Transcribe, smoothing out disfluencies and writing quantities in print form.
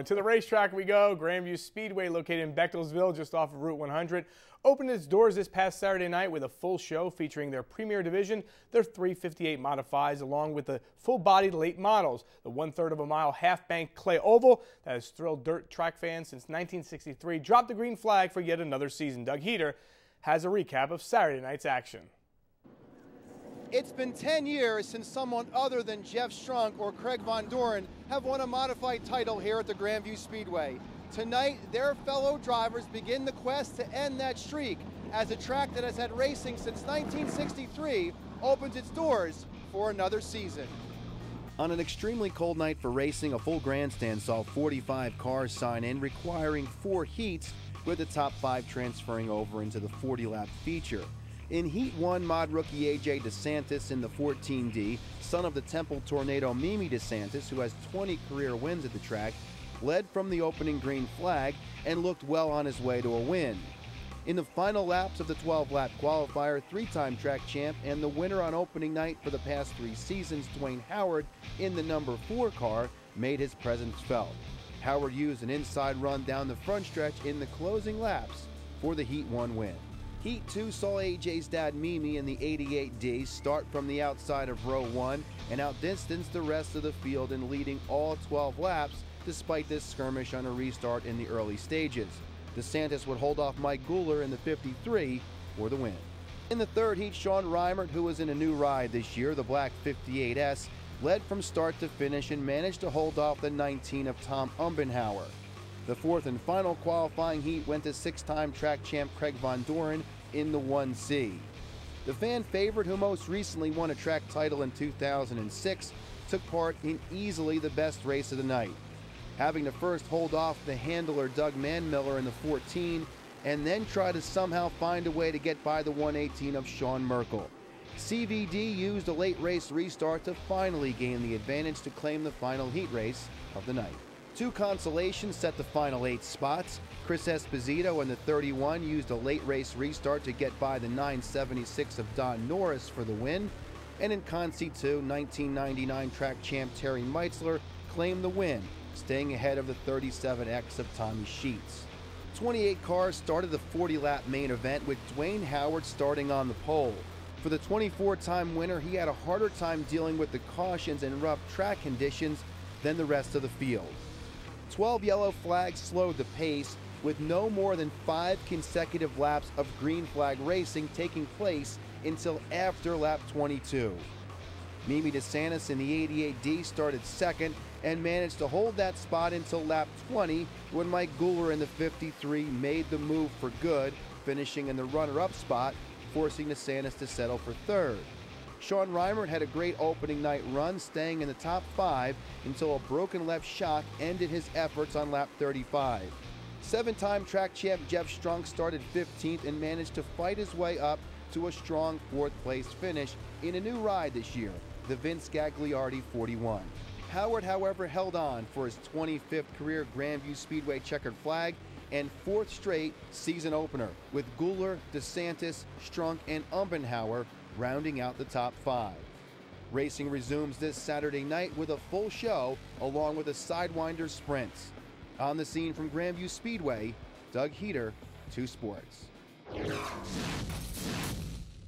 to the racetrack we go. Grandview Speedway, located in Bechtelsville, just off of Route 100, opened its doors this past Saturday night with a full show featuring their premier division, their 358 modifieds, along with the full-bodied late models. The 1/3 of a mile half-bank clay oval that has thrilled dirt track fans since 1963 dropped the green flag for yet another season. Doug Heater has a recap of Saturday night's action. It's been 10 years since someone other than Jeff Strunk or Craig Von Doren have won a modified title here at the Grandview Speedway. Tonight, their fellow drivers begin the quest to end that streak as a track that has had racing since 1963 opens its doors for another season. On an extremely cold night for racing, a full grandstand saw 45 cars sign in, requiring 4 heats, with the top 5 transferring over into the 40-lap feature. In Heat 1, mod rookie A.J. DeSantis in the 14D, son of the Temple Tornado Mimi DeSantis, who has 20 career wins at the track, led from the opening green flag and looked well on his way to a win. In the final laps of the 12-lap qualifier, 3-time track champ and the winner on opening night for the past 3 seasons, Dwayne Howard, in the number 4 car, made his presence felt. Howard used an inside run down the front stretch in the closing laps for the Heat 1 win. Heat 2 saw AJ's dad Mimi in the 88D start from the outside of row 1 and outdistance the rest of the field in leading all 12 laps despite this skirmish on a restart in the early stages. DeSantis would hold off Mike Guler in the 53 for the win. In the third heat, Sean Reimert, who was in a new ride this year, the black 58S, led from start to finish and managed to hold off the 19 of Tom Umbenhauer. The fourth and final qualifying heat went to 6-time track champ Craig Von Doren in the 1C. The fan favorite, who most recently won a track title in 2006, took part in easily the best race of the night, having to first hold off the handler Doug Manmiller in the 14 and then try to somehow find a way to get by the 118 of Sean Merkel. CVD used a late race restart to finally gain the advantage to claim the final heat race of the night. 2 consolations set the final 8 spots. Chris Esposito in the 31 used a late race restart to get by the 976 of Don Norris for the win. And in Consi 2, 1999 track champ Terry Meitzler claimed the win, staying ahead of the 37X of Tommy Sheets. 28 cars started the 40-lap main event, with Dwayne Howard starting on the pole. For the 24-time winner, he had a harder time dealing with the cautions and rough track conditions than the rest of the field. 12 yellow flags slowed the pace, with no more than 5 consecutive laps of green flag racing taking place until after lap 22. Mimi DeSantis in the 88D started second and managed to hold that spot until lap 20, when Mike Guler in the 53 made the move for good, finishing in the runner-up spot, forcing DeSantis to settle for third. Sean Reimert had a great opening night run, staying in the top 5 until a broken left shock ended his efforts on lap 35. 7-time track champ Jeff Strunk started 15th and managed to fight his way up to a strong 4th place finish in a new ride this year, the Vince Gagliardi 41. Howard, however, held on for his 25th career Grandview Speedway checkered flag and 4th straight season opener, with Guler, DeSantis, Strunk, and Umbenhauer rounding out the top 5. Racing resumes this Saturday night with a full show along with a Sidewinder sprints. On the scene from Grandview Speedway, Doug Heater, 2 Sports.